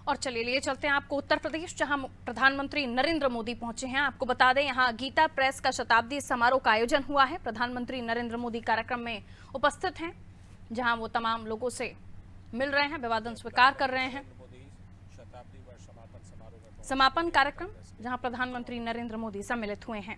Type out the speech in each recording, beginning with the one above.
और चलिए लिए चलते हैं आपको उत्तर प्रदेश, जहां प्रधानमंत्री नरेंद्र मोदी पहुंचे हैं। आपको बता दें, यहां गीता प्रेस का शताब्दी समारोह का आयोजन हुआ है। प्रधानमंत्री नरेंद्र मोदी कार्यक्रम में उपस्थित हैं, जहां वो तमाम लोगों से मिल रहे हैं, अभिवादन स्वीकार कर रहे हैं। समापन कार्यक्रम जहां प्रधानमंत्री नरेंद्र मोदी सम्मिलित हुए हैं।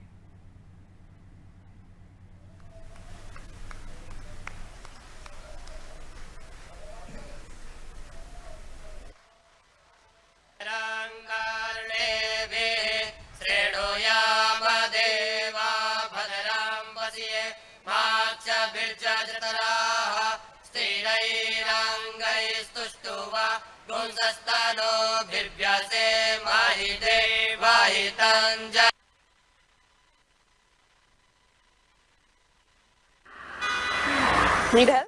Need help?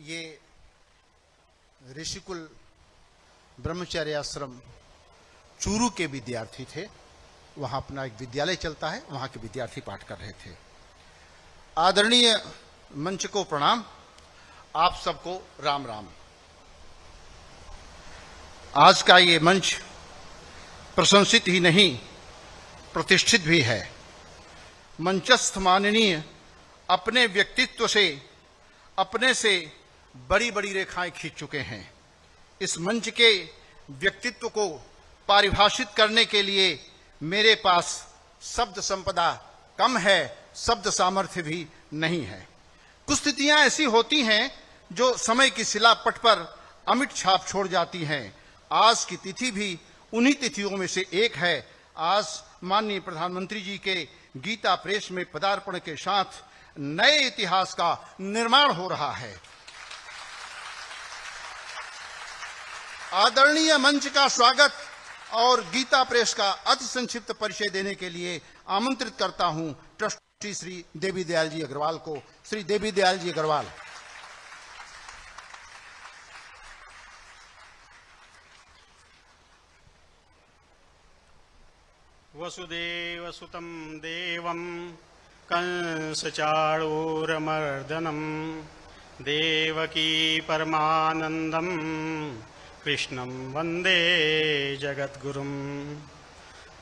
ये ऋषिकुल ब्रह्मचर्य आश्रम चूरू के विद्यार्थी थे। वहां अपना एक विद्यालय चलता है, वहां के विद्यार्थी पाठ कर रहे थे। आदरणीय मंच को प्रणाम, आप सबको राम राम। आज का ये मंच प्रशंसित ही नहीं, प्रतिष्ठित भी है। मंचस्थ माननीय अपने व्यक्तित्व से, अपने से बड़ी बड़ी रेखाएं खींच चुके हैं। इस मंच के व्यक्तित्व को परिभाषित करने के लिए मेरे पास शब्द संपदा कम है, शब्द सामर्थ्य भी नहीं है। कुछ स्थितियां ऐसी होती हैं जो समय की शिलापट पर अमिट छाप छोड़ जाती हैं। आज की तिथि भी उन्हीं तिथियों में से एक है। आज माननीय प्रधानमंत्री जी के गीता प्रेस में पदार्पण के साथ नए इतिहास का निर्माण हो रहा है। आदरणीय मंच का स्वागत और गीता प्रेस का अति संक्षिप्त परिचय देने के लिए आमंत्रित करता हूं ट्रस्टी श्री देवी दयाल जी अग्रवाल को। श्री देवी दयाल जी अग्रवाल। वसुदेव सुतं देवं कंसचाणूरमर्दनं देवकी परमानंदं कृष्णं वंदे जगद्गुरुं।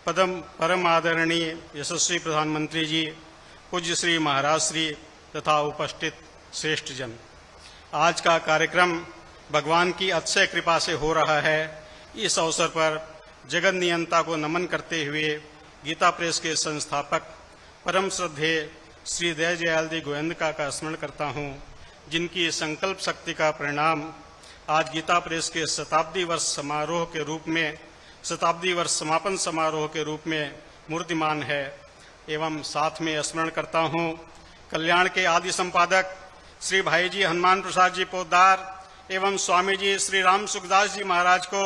परमादरणीय यशस्वी प्रधानमंत्री जी, पूज्य श्री महाराज श्री तथा उपस्थित श्रेष्ठ जन, आज का कार्यक्रम भगवान की अतिशय कृपा से हो रहा है। इस अवसर पर जगत नियंता को नमन करते हुए गीता प्रेस के संस्थापक परम श्रद्धेय श्री दयाल जी गोयंदका का स्मरण करता हूँ, जिनकी संकल्प शक्ति का परिणाम आज गीता प्रेस के शताब्दी वर्ष समारोह के रूप में, शताब्दी वर्ष समापन समारोह के रूप में मूर्तिमान है। एवं साथ में स्मरण करता हूँ कल्याण के आदि संपादक श्री भाई जी हनुमान प्रसाद जी पोद्दार एवं स्वामी जी श्री राम सुखदास जी महाराज को,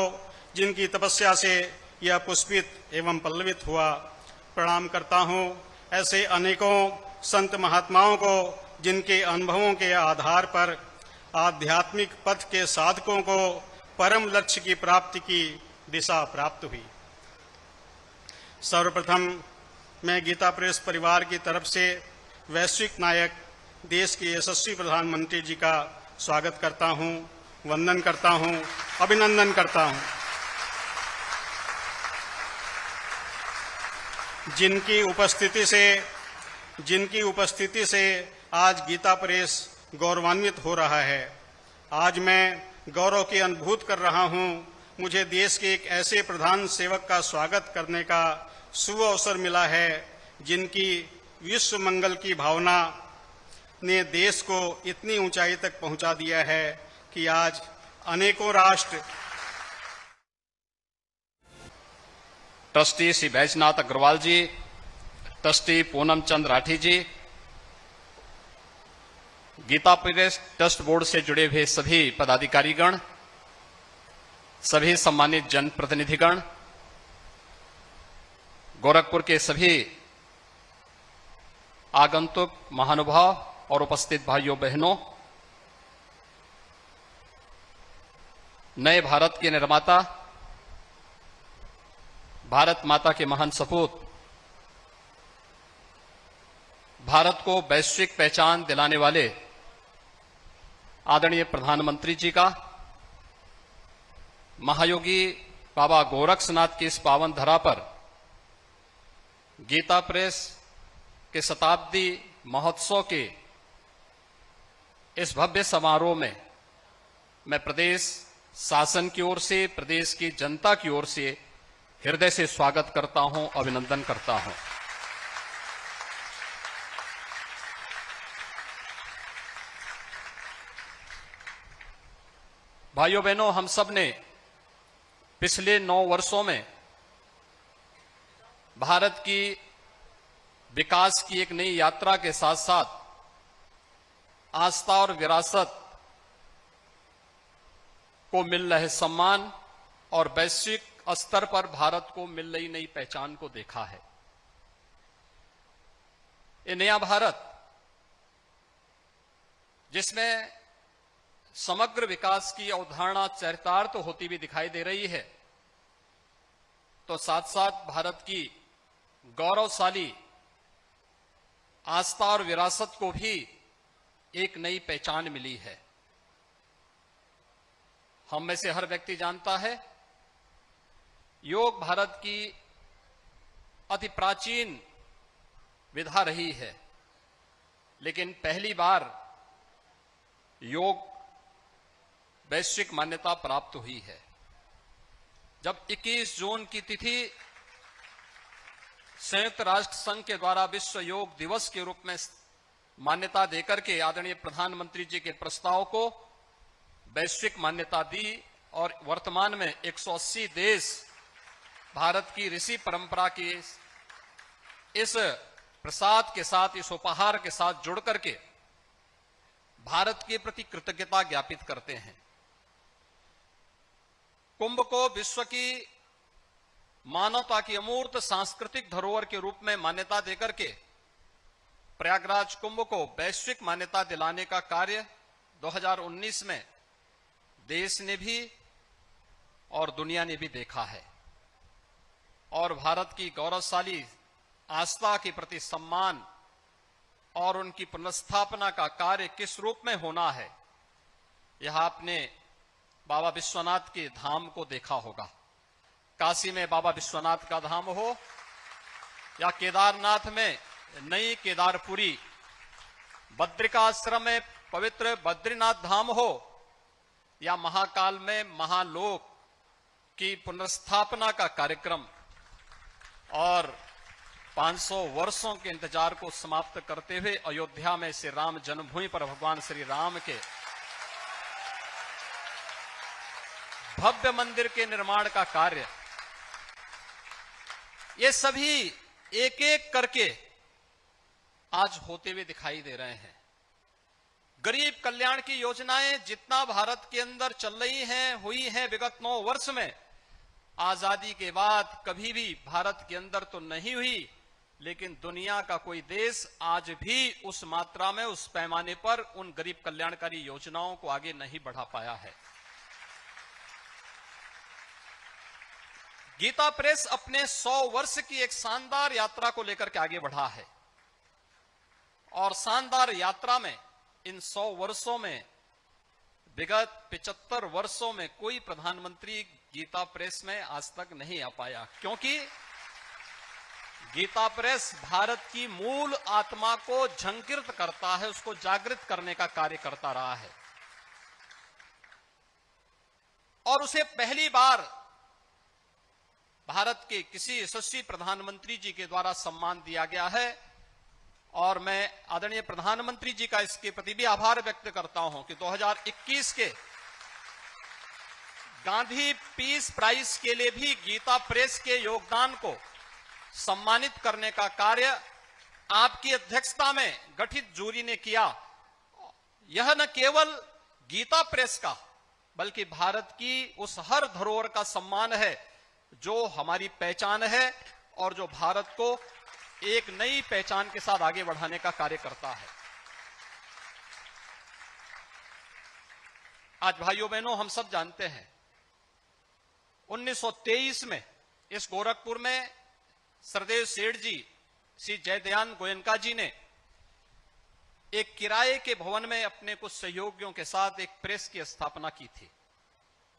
जिनकी तपस्या से यह पुष्पित एवं पल्लवित हुआ। प्रणाम करता हूँ ऐसे अनेकों संत महात्माओं को, जिनके अनुभवों के आधार पर आध्यात्मिक पथ के साधकों को परम लक्ष्य की प्राप्ति की दिशा प्राप्त हुई। सर्वप्रथम मैं गीता प्रेस परिवार की तरफ से वैश्विक नायक, देश के यशस्वी प्रधानमंत्री जी का स्वागत करता हूं, वंदन करता हूं, अभिनंदन करता हूं। जिनकी उपस्थिति से आज गीता प्रेस गौरवान्वित हो रहा है। आज मैं गौरव की अनुभूति कर रहा हूं। मुझे देश के एक ऐसे प्रधान सेवक का स्वागत करने का शुभ अवसर मिला है, जिनकी विश्व मंगल की भावना ने देश को इतनी ऊंचाई तक पहुंचा दिया है कि आज अनेकों राष्ट्र ट्रस्टी श्री बैजनाथ अग्रवाल जी, ट्रस्टी पूनम चंद राठी जी, गीता प्रेस ट्रस्ट बोर्ड से जुड़े हुए सभी पदाधिकारीगण, सभी सम्मानित जनप्रतिनिधिगण, गोरखपुर के सभी आगंतुक महानुभाव और उपस्थित भाइयों बहनों, नए भारत के निर्माता, भारत माता के महान सपूत, भारत को वैश्विक पहचान दिलाने वाले आदरणीय प्रधानमंत्री जी का, महायोगी बाबा गोरक्षनाथ की इस पावन धरा पर गीता प्रेस के शताब्दी महोत्सव के इस भव्य समारोह में मैं प्रदेश शासन की ओर से, प्रदेश की जनता की ओर से हृदय से स्वागत करता हूं, अभिनंदन करता हूं। भाइयों बहनों, हम सब ने पिछले 9 वर्षों में भारत की विकास की एक नई यात्रा के साथ साथ आस्था और विरासत को मिल रहे सम्मान और वैश्विक स्तर पर भारत को मिल रही नई पहचान को देखा है। ये नया भारत जिसमें समग्र विकास की अवधारणा चरितार्थ होती हुई दिखाई दे रही है, तो साथ साथ भारत की गौरवशाली आस्था और विरासत को भी एक नई पहचान मिली है। हम में से हर व्यक्ति जानता है, योग भारत की अति प्राचीन विधा रही है, लेकिन पहली बार योग वैश्विक मान्यता प्राप्त हुई है। जब 21 जून की तिथि संयुक्त राष्ट्र संघ के द्वारा विश्व योग दिवस के रूप में मान्यता देकर के आदरणीय प्रधानमंत्री जी के प्रस्ताव को वैश्विक मान्यता दी और वर्तमान में 180 देश भारत की ऋषि परंपरा के इस प्रसाद के साथ, इस उपहार के साथ जुड़ करके भारत के प्रति कृतज्ञता ज्ञापित करते हैं। कुंभ को विश्व की मानवता की अमूर्त सांस्कृतिक धरोहर के रूप में मान्यता देकर के प्रयागराज कुंभ को वैश्विक मान्यता दिलाने का कार्य 2019 में देश ने भी और दुनिया ने भी देखा है। और भारत की गौरवशाली आस्था के प्रति सम्मान और उनकी पुनर्स्थापना का कार्य किस रूप में होना है, यह आपने बाबा विश्वनाथ के धाम को देखा होगा। काशी में बाबा विश्वनाथ का धाम हो या केदारनाथ में नई केदारपुरी, बद्रिकाश्रम में पवित्र बद्रीनाथ धाम हो या महाकाल में महालोक की पुनर्स्थापना का कार्यक्रम और 500 वर्षों के इंतजार को समाप्त करते हुए अयोध्या में श्री राम जन्मभूमि पर भगवान श्री राम के भव्य मंदिर के निर्माण का कार्य, ये सभी एक एक करके आज होते हुए दिखाई दे रहे हैं। गरीब कल्याण की योजनाएं जितना भारत के अंदर चल रही हैं, हुई हैं विगत 9 वर्ष में, आजादी के बाद कभी भी भारत के अंदर तो नहीं हुई, लेकिन दुनिया का कोई देश आज भी उस मात्रा में, उस पैमाने पर उन गरीब कल्याणकारी योजनाओं को आगे नहीं बढ़ा पाया है। गीता प्रेस अपने 100 वर्ष की एक शानदार यात्रा को लेकर के आगे बढ़ा है और शानदार यात्रा में इन 100 वर्षों में विगत 75 वर्षों में कोई प्रधानमंत्री गीता प्रेस में आज तक नहीं आ पाया, क्योंकि गीता प्रेस भारत की मूल आत्मा को झंकृत करता है, उसको जागृत करने का कार्य करता रहा है। और उसे पहली बार भारत के किसी यशस्वी प्रधानमंत्री जी के द्वारा सम्मान दिया गया है और मैं आदरणीय प्रधानमंत्री जी का इसके प्रति भी आभार व्यक्त करता हूं कि 2021 के गांधी पीस प्राइज के लिए भी गीता प्रेस के योगदान को सम्मानित करने का कार्य आपकी अध्यक्षता में गठित जूरी ने किया। यह न केवल गीता प्रेस का बल्कि भारत की उस हर धरोहर का सम्मान है जो हमारी पहचान है और जो भारत को एक नई पहचान के साथ आगे बढ़ाने का कार्य करता है। आज भाइयों बहनों, हम सब जानते हैं 1923 में इस गोरखपुर में सरदेव सेठ जी, श्री जयदयान गोयनका जी ने एक किराए के भवन में अपने कुछ सहयोगियों के साथ एक प्रेस की स्थापना की थी।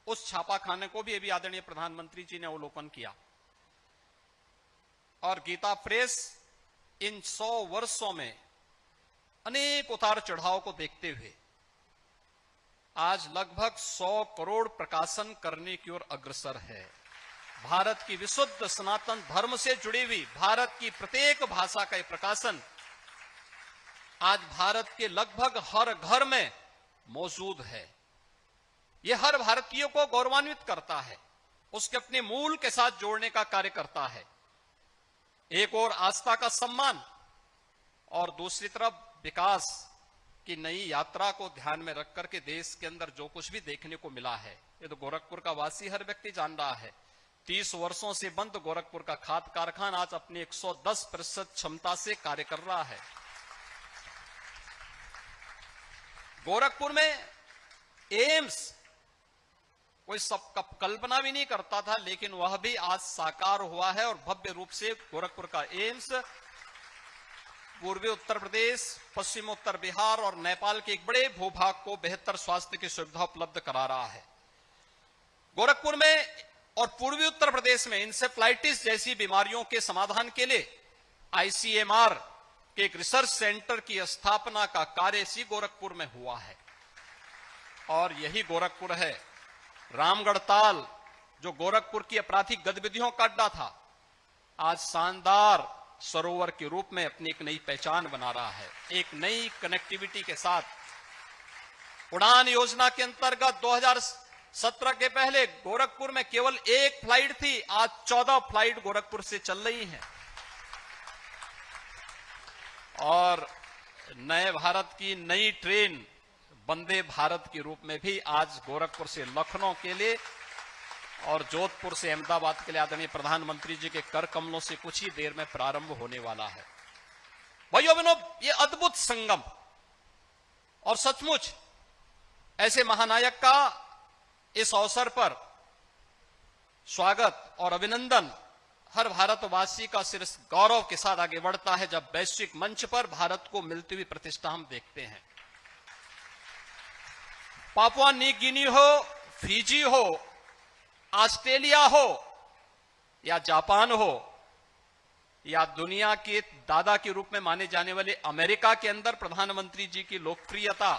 उस छापाखाने को भी अभी आदरणीय प्रधानमंत्री जी ने अवलोकन किया और गीता प्रेस इन 100 वर्षों में अनेक उतार चढ़ाव को देखते हुए आज लगभग 100 करोड़ प्रकाशन करने की ओर अग्रसर है। भारत की विशुद्ध सनातन धर्म से जुड़ी हुई भारत की प्रत्येक भाषा का प्रकाशन आज भारत के लगभग हर घर में मौजूद है। यह हर भारतीय को गौरवान्वित करता है, उसके अपने मूल के साथ जोड़ने का कार्य करता है। एक और आस्था का सम्मान और दूसरी तरफ विकास की नई यात्रा को ध्यान में रख करके देश के अंदर जो कुछ भी देखने को मिला है, ये तो गोरखपुर का वासी हर व्यक्ति जान रहा है। 30 वर्षों से बंद गोरखपुर का खाद कारखाना आज अपनी 110% क्षमता से कार्य कर रहा है। गोरखपुर में एम्स कोई सब कल्पना भी नहीं करता था, लेकिन वह भी आज साकार हुआ है और भव्य रूप से गोरखपुर का एम्स पूर्वी उत्तर प्रदेश, पश्चिम उत्तर बिहार और नेपाल के एक बड़े भूभाग को बेहतर स्वास्थ्य की सुविधा उपलब्ध करा रहा है। गोरखपुर में और पूर्वी उत्तर प्रदेश में इंसेफ्लाइटिस जैसी बीमारियों के समाधान के लिए आईसीएमआर के एक रिसर्च सेंटर की स्थापना का कार्य इसी गोरखपुर में हुआ है। और यही गोरखपुर है रामगढ़ ताल, जो गोरखपुर की आपराधिक गतिविधियों का अड्डा था, आज शानदार सरोवर के रूप में अपनी एक नई पहचान बना रहा है। एक नई कनेक्टिविटी के साथ उड़ान योजना के अंतर्गत 2017 के पहले गोरखपुर में केवल एक फ्लाइट थी, आज 14 फ्लाइट गोरखपुर से चल रही हैं। और नए भारत की नई ट्रेन वंदे भारत के रूप में भी आज गोरखपुर से लखनऊ के लिए और जोधपुर से अहमदाबाद के लिए आदरणीय प्रधानमंत्री जी के कर कमलों से कुछ ही देर में प्रारंभ होने वाला है। भाइयों बहनों, ये अद्भुत संगम और सचमुच ऐसे महानायक का इस अवसर पर स्वागत और अभिनंदन हर भारतवासी का सिर गौरव के साथ आगे बढ़ता है जब वैश्विक मंच पर भारत को मिलती हुई प्रतिष्ठा हम देखते हैं। पापुआ न्यू गिनी हो, फिजी हो, ऑस्ट्रेलिया हो या जापान हो या दुनिया के दादा के रूप में माने जाने वाले अमेरिका के अंदर प्रधानमंत्री जी की लोकप्रियता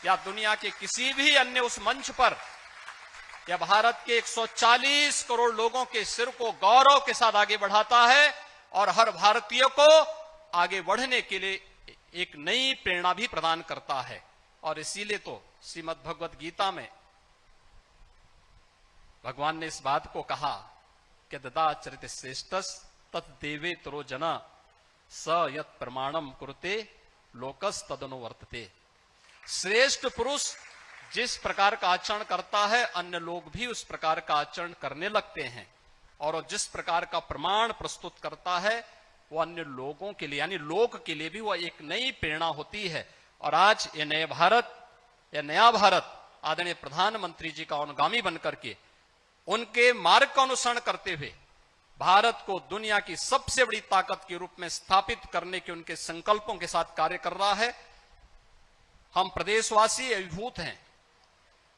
या दुनिया के किसी भी अन्य उस मंच पर या भारत के 140 करोड़ लोगों के सिर को गौरव के साथ आगे बढ़ाता है और हर भारतीय को आगे बढ़ने के लिए एक नई प्रेरणा भी प्रदान करता है। और इसीलिए तो श्रीमद् भगवत गीता में भगवान ने इस बात को कहा कि ददा चरित श्रेष्ठस तत्देवे तरो जना स यत प्रमाणम कुरुते लोकस तदनुवर्तते। श्रेष्ठ पुरुष जिस प्रकार का आचरण करता है अन्य लोग भी उस प्रकार का आचरण करने लगते हैं और जिस प्रकार का प्रमाण प्रस्तुत करता है वो अन्य लोगों के लिए यानी लोक के लिए भी वह एक नई प्रेरणा होती है। और आज ये नए भारत या नया भारत आदरणीय प्रधानमंत्री जी का अनुगामी बनकर के उनके मार्ग का अनुसरण करते हुए भारत को दुनिया की सबसे बड़ी ताकत के रूप में स्थापित करने के उनके संकल्पों के साथ कार्य कर रहा है। हम प्रदेशवासी अभिभूत हैं,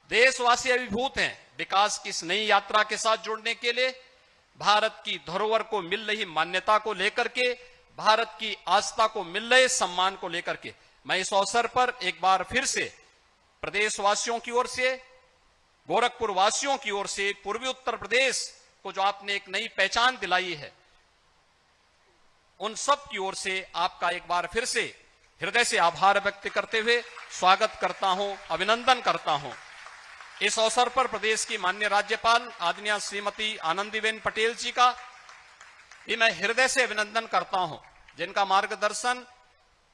देशवासी अभिभूत हैं विकास की इस नई यात्रा के साथ जुड़ने के लिए, भारत की धरोहर को मिल रही मान्यता को लेकर के, भारत की आस्था को मिल रहे सम्मान को लेकर के मैं इस अवसर पर एक बार फिर से प्रदेशवासियों की ओर से, गोरखपुर वासियों की ओर से, पूर्वी उत्तर प्रदेश को जो आपने एक नई पहचान दिलाई है उन सब की ओर से आपका एक बार फिर से हृदय से आभार व्यक्त करते हुए स्वागत करता हूं, अभिनंदन करता हूं। इस अवसर पर प्रदेश की माननीय राज्यपाल आदरणीय श्रीमती आनंदीबेन पटेल जी का भी मैं हृदय से अभिनंदन करता हूं, जिनका मार्गदर्शन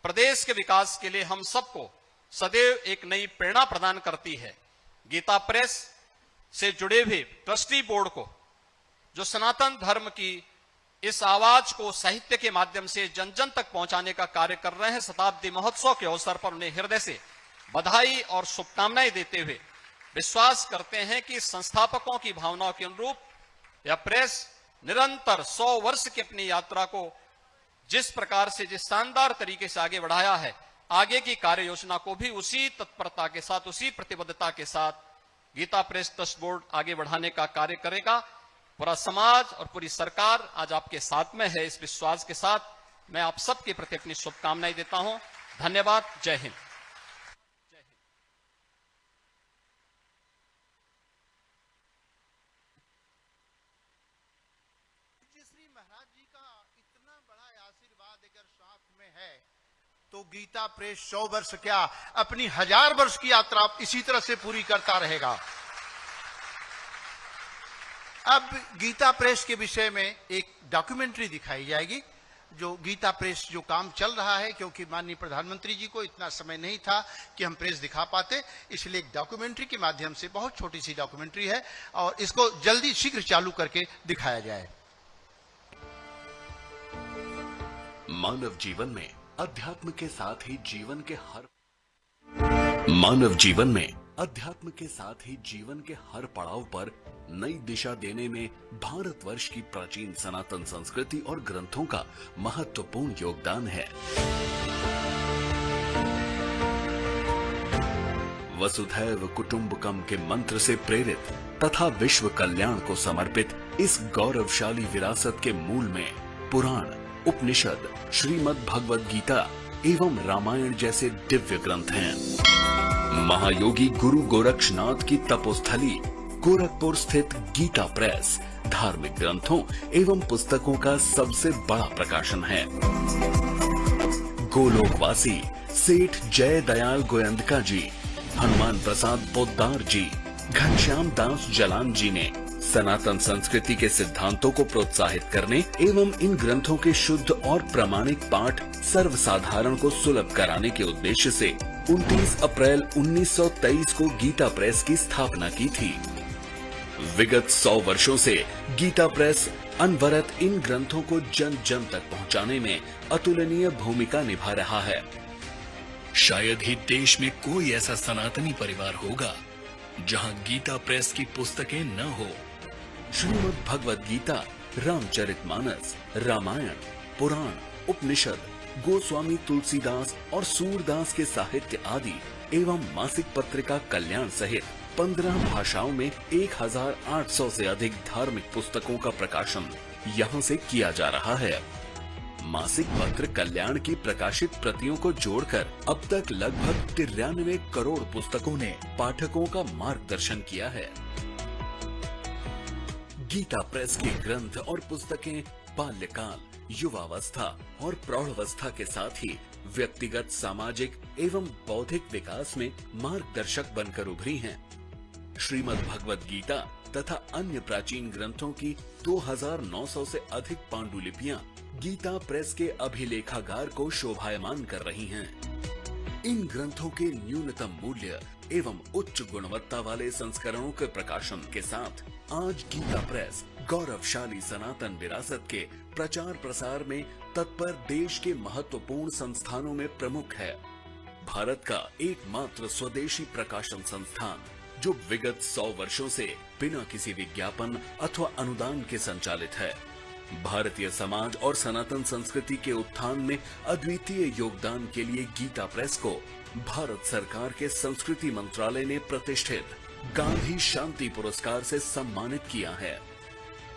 प्रदेश के विकास के लिए हम सबको सदैव एक नई प्रेरणा प्रदान करती है। गीता प्रेस से जुड़े हुए ट्रस्टी बोर्ड को, जो सनातन धर्म की इस आवाज को साहित्य के माध्यम से जन जन तक पहुंचाने का कार्य कर रहे हैं, शताब्दी महोत्सव के अवसर पर उन्हें हृदय से बधाई और शुभकामनाएं देते हुए विश्वास करते हैं कि संस्थापकों की भावनाओं के अनुरूप यह प्रेस निरंतर 100 वर्ष की अपनी यात्रा को जिस प्रकार से जिस शानदार तरीके से आगे बढ़ाया है, आगे की कार्य योजना को भी उसी तत्परता के साथ, उसी प्रतिबद्धता के साथ गीता प्रेस ट्रस्ट बोर्ड आगे बढ़ाने का कार्य करेगा। पूरा समाज और पूरी सरकार आज आपके साथ में है। इस विश्वास के साथ मैं आप सबके प्रति अपनी शुभकामनाएं देता हूं। धन्यवाद। जय हिंद। श्री महाराज जी का इतना बड़ा आशीर्वाद अगर साथ में है तो गीता प्रेस 100 वर्ष क्या, अपनी 1000 वर्ष की यात्रा इसी तरह से पूरी करता रहेगा। अब गीता प्रेस के विषय में एक डॉक्यूमेंट्री दिखाई जाएगी, जो गीता प्रेस जो काम चल रहा है, क्योंकि माननीय प्रधानमंत्री जी को इतना समय नहीं था कि हम प्रेस दिखा पाते, इसलिए एक डॉक्यूमेंट्री के माध्यम से, बहुत छोटी सी डॉक्यूमेंट्री है और इसको जल्दी शीघ्र चालू करके दिखाया जाए। मानव जीवन में अध्यात्म के साथ ही जीवन के हर पड़ाव पर नई दिशा देने में भारतवर्ष की प्राचीन सनातन संस्कृति और ग्रंथों का महत्वपूर्ण योगदान है। वसुधैव कुटुंबकम के मंत्र से प्रेरित तथा विश्व कल्याण को समर्पित इस गौरवशाली विरासत के मूल में पुराण, उपनिषद, श्रीमद् भगवद गीता एवं रामायण जैसे दिव्य ग्रंथ हैं। महायोगी गुरु गोरक्षनाथ की तपोस्थली गोरखपुर स्थित गीता प्रेस धार्मिक ग्रंथों एवं पुस्तकों का सबसे बड़ा प्रकाशन है। गोलोकवासी सेठ जय दयाल गोयंदका जी, हनुमान प्रसाद पोद्दार जी, घनश्याम दास जलान जी ने सनातन संस्कृति के सिद्धांतों को प्रोत्साहित करने एवं इन ग्रंथों के शुद्ध और प्रामाणिक पाठ सर्वसाधारण को सुलभ कराने के उद्देश्य से 29 अप्रैल 1923 को गीता प्रेस की स्थापना की थी। विगत 100 वर्षों से गीता प्रेस अनवरत इन ग्रंथों को जन जन तक पहुंचाने में अतुलनीय भूमिका निभा रहा है। शायद ही देश में कोई ऐसा सनातनी परिवार होगा जहां गीता प्रेस की पुस्तकें न हो। श्रीमद् भगवद गीता, रामचरितमानस, रामायण, पुराण, उपनिषद, गोस्वामी तुलसीदास और सूरदास के साहित्य आदि एवं मासिक पत्रिका कल्याण सहित 15 भाषाओं में 1800 से अधिक धार्मिक पुस्तकों का प्रकाशन यहां से किया जा रहा है। मासिक पत्र कल्याण की प्रकाशित प्रतियों को जोड़कर अब तक लगभग 93 करोड़ पुस्तकों ने पाठकों का मार्गदर्शन किया है। गीता प्रेस के ग्रंथ और पुस्तकें बाल्यकाल, युवावस्था और प्रौढ़ावस्था के साथ ही व्यक्तिगत, सामाजिक एवं बौद्धिक विकास में मार्गदर्शक बनकर उभरी हैं। श्रीमद् भगवद गीता तथा अन्य प्राचीन ग्रंथों की 2900 से अधिक पांडुलिपियां गीता प्रेस के अभिलेखागार को शोभायमान कर रही हैं। इन ग्रंथों के न्यूनतम मूल्य एवं उच्च गुणवत्ता वाले संस्करणों के प्रकाशन के साथ आज गीता प्रेस गौरवशाली सनातन विरासत के प्रचार प्रसार में तत्पर देश के महत्वपूर्ण संस्थानों में प्रमुख है। भारत का एकमात्र स्वदेशी प्रकाशन संस्थान जो विगत 100 वर्षों से बिना किसी विज्ञापन अथवा अनुदान के संचालित है। भारतीय समाज और सनातन संस्कृति के उत्थान में अद्वितीय योगदान के लिए गीता प्रेस को भारत सरकार के संस्कृति मंत्रालय ने प्रतिष्ठित गांधी शांति पुरस्कार से सम्मानित किया है।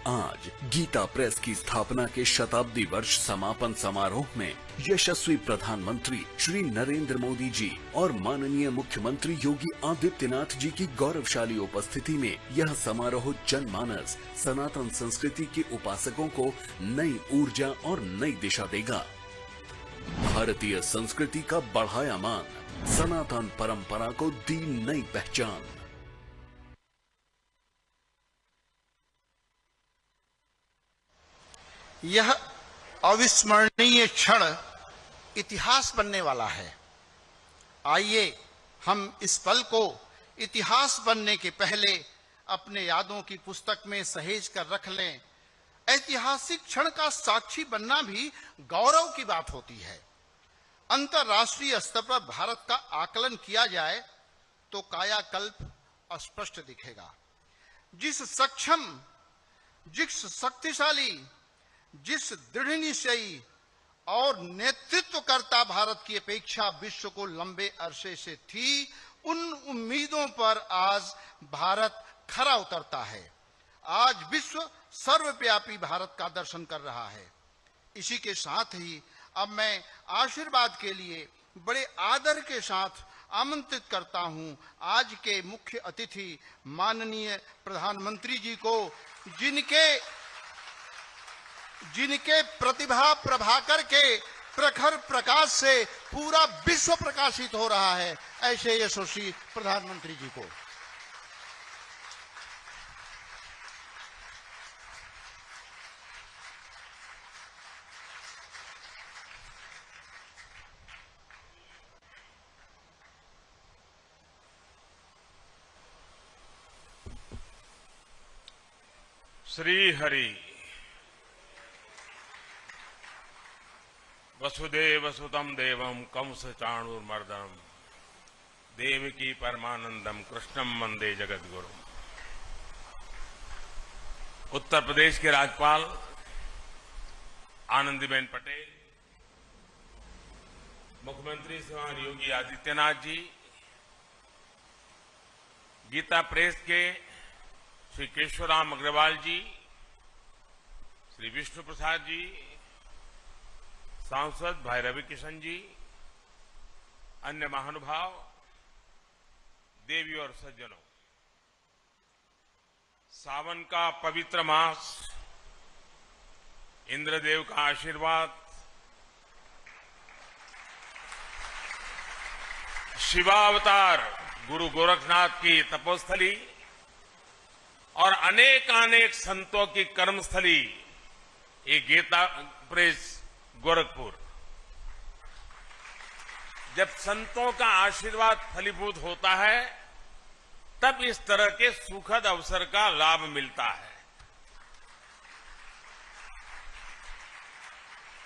आज गीता प्रेस की स्थापना के शताब्दी वर्ष समापन समारोह में यशस्वी प्रधानमंत्री श्री नरेंद्र मोदी जी और माननीय मुख्यमंत्री योगी आदित्यनाथ जी की गौरवशाली उपस्थिति में यह समारोह जनमानस सनातन संस्कृति के उपासकों को नई ऊर्जा और नई दिशा देगा। भारतीय संस्कृति का बढ़ाया मान, सनातन परंपरा को दी नई पहचान। यह अविस्मरणीय क्षण इतिहास बनने वाला है। आइए हम इस पल को इतिहास बनने के पहले अपने यादों की पुस्तक में सहेज कर रख लें। ऐतिहासिक क्षण का साक्षी बनना भी गौरव की बात होती है। अंतर्राष्ट्रीय स्तर पर भारत का आकलन किया जाए तो कायाकल्प स्पष्ट दिखेगा। जिस सक्षम, जिस शक्तिशाली, जिस दृढ़ निश्चयी और नेतृत्वकर्ता भारत की अपेक्षा विश्व को लंबे अरसे से थी, उन उम्मीदों पर आज भारत खरा उतरता है। आज विश्व सर्वव्यापी भारत का दर्शन कर रहा है। इसी के साथ ही अब मैं आशीर्वाद के लिए बड़े आदर के साथ आमंत्रित करता हूं आज के मुख्य अतिथि माननीय प्रधानमंत्री जी को, जिनके प्रतिभा प्रभाकर के प्रखर प्रकाश से पूरा विश्व प्रकाशित हो रहा है, ऐसे यशस्वी प्रधानमंत्री जी को। श्री हरि वसुदेव सुतम देवम कंस चाणूरमर्दनम देवकी परमानंदम कृष्णम वंदे जगद्गुरु। उत्तर प्रदेश के राज्यपाल आनंदीबेन पटेल, मुख्यमंत्री श्रीमान योगी आदित्यनाथ जी, गीता प्रेस के श्री केशवराम अग्रवाल जी, श्री विष्णु प्रसाद जी, सांसद भाई रवि किशन जी, अन्य महानुभाव, देवी और सज्जनों, सावन का पवित्र मास, इंद्रदेव का आशीर्वाद, शिवावतार गुरु गोरखनाथ की तपोस्थली और अनेक संतों की कर्मस्थली ये गीता प्रेस गोरखपुर। जब संतों का आशीर्वाद फलीभूत होता है तब इस तरह के सुखद अवसर का लाभ मिलता है।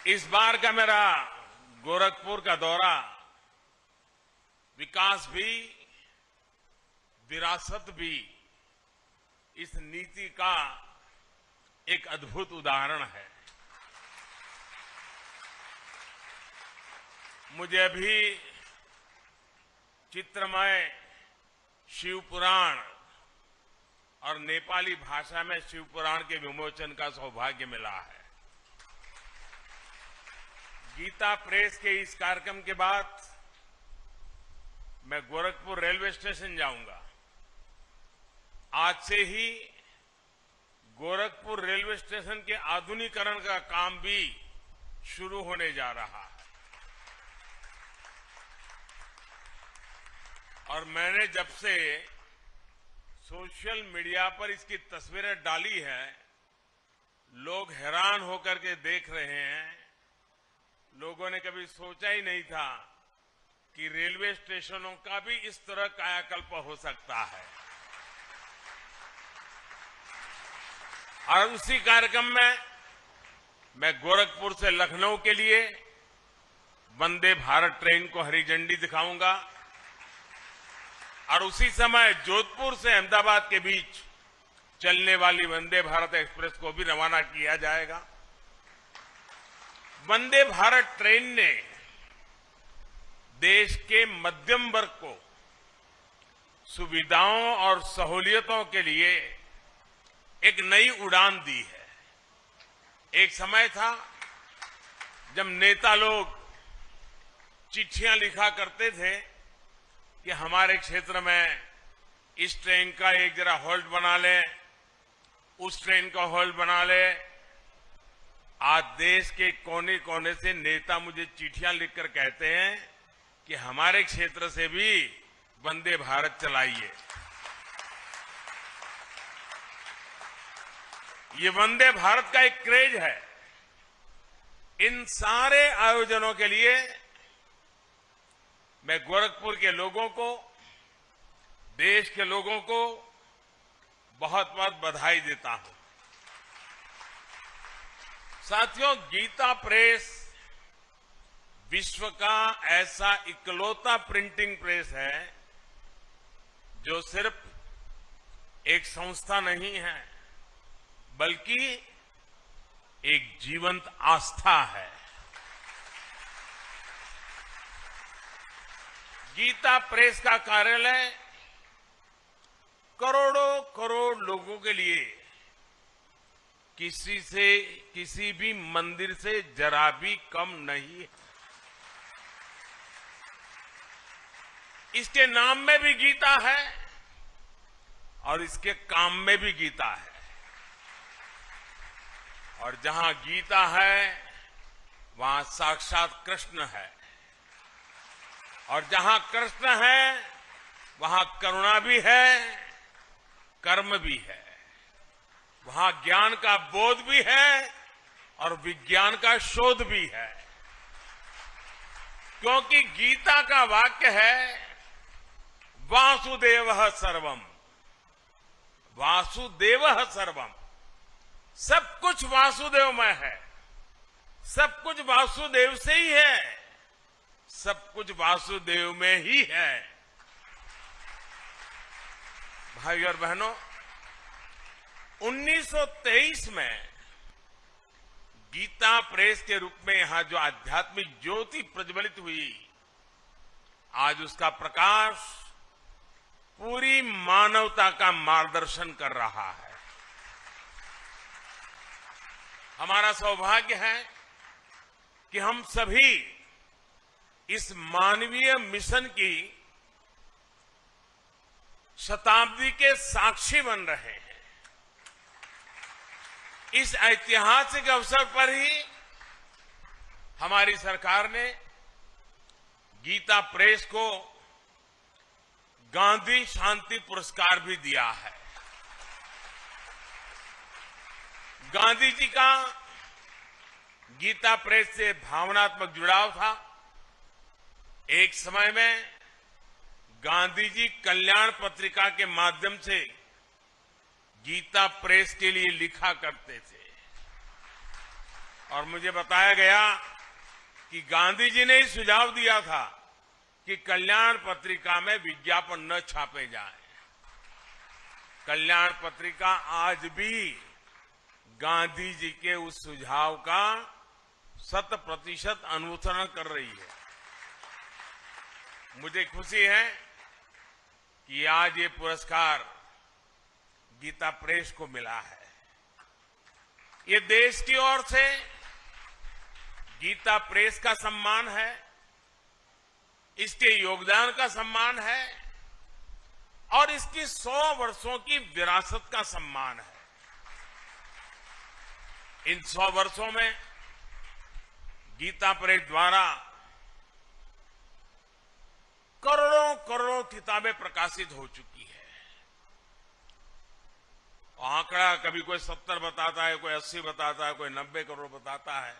इस बार का मेरा गोरखपुर का दौरा विकास भी, विरासत भी, इस नीति का एक अद्भुत उदाहरण है। मुझे अभी चित्रमय शिव पुराण और नेपाली भाषा में शिव पुराण के विमोचन का सौभाग्य मिला है। गीता प्रेस के इस कार्यक्रम के बाद मैं गोरखपुर रेलवे स्टेशन जाऊंगा। आज से ही गोरखपुर रेलवे स्टेशन के आधुनिकीकरण का काम भी शुरू होने जा रहा है और मैंने जब से सोशल मीडिया पर इसकी तस्वीरें डाली है, लोग हैरान होकर के देख रहे हैं। लोगों ने कभी सोचा ही नहीं था कि रेलवे स्टेशनों का भी इस तरह कायाकल्प हो सकता है। और उसी कार्यक्रम में मैं गोरखपुर से लखनऊ के लिए वंदे भारत ट्रेन को हरी झंडी दिखाऊंगा और उसी समय जोधपुर से अहमदाबाद के बीच चलने वाली वंदे भारत एक्सप्रेस को भी रवाना किया जाएगा। वंदे भारत ट्रेन ने देश के मध्यम वर्ग को सुविधाओं और सहूलियतों के लिए एक नई उड़ान दी है। एक समय था जब नेता लोग चिट्ठियां लिखा करते थे कि हमारे क्षेत्र में इस ट्रेन का एक जरा होल्ड बना ले, उस ट्रेन का होल्ड बना ले। आज देश के कोने कोने से नेता मुझे चिट्ठियां लिखकर कहते हैं कि हमारे क्षेत्र से भी वंदे भारत चलाइए। ये वंदे भारत का एक क्रेज है। इन सारे आयोजनों के लिए मैं गोरखपुर के लोगों को, देश के लोगों को बहुत बहुत बधाई देता हूं। साथियों, गीता प्रेस विश्व का ऐसा इकलौता प्रिंटिंग प्रेस है जो सिर्फ एक संस्था नहीं है, बल्कि एक जीवंत आस्था है। गीता प्रेस का कार्यालय करोड़ों करोड़ लोगों के लिए किसी भी मंदिर से जरा भी कम नहीं है। इसके नाम में भी गीता है और इसके काम में भी गीता है। और जहां गीता है वहां साक्षात कृष्ण है, और जहां कृष्ण है वहां करुणा भी है, कर्म भी है। वहां ज्ञान का बोध भी है और विज्ञान का शोध भी है। क्योंकि गीता का वाक्य है वासुदेवः सर्वम, वासुदेवः सर्वम। सब कुछ वासुदेवमय है, सब कुछ वासुदेव से ही है, सब कुछ वासुदेव में ही है। भाई और बहनों, 1923 में गीता प्रेस के रूप में यहां जो आध्यात्मिक ज्योति प्रज्वलित हुई, आज उसका प्रकाश पूरी मानवता का मार्गदर्शन कर रहा है। हमारा सौभाग्य है कि हम सभी इस मानवीय मिशन की शताब्दी के साक्षी बन रहे हैं। इस ऐतिहासिक अवसर पर ही हमारी सरकार ने गीता प्रेस को गांधी शांति पुरस्कार भी दिया है। गांधी जी का गीता प्रेस से भावनात्मक जुड़ाव था। एक समय में गांधी जी कल्याण पत्रिका के माध्यम से गीता प्रेस के लिए लिखा करते थे, और मुझे बताया गया कि गांधी जी ने ही सुझाव दिया था कि कल्याण पत्रिका में विज्ञापन न छापे जाए। कल्याण पत्रिका आज भी गांधी जी के उस सुझाव का 100% अनुसरण कर रही है। मुझे खुशी है कि आज ये पुरस्कार गीता प्रेस को मिला है। ये देश की ओर से गीता प्रेस का सम्मान है, इसके योगदान का सम्मान है, और इसकी 100 वर्षों की विरासत का सम्मान है। इन 100 वर्षों में गीता प्रेस द्वारा करोड़ों करोड़ों किताबें प्रकाशित हो चुकी है। आंकड़ा कभी कोई 70 बताता है, कोई 80 बताता है, कोई 90 करोड़ बताता है।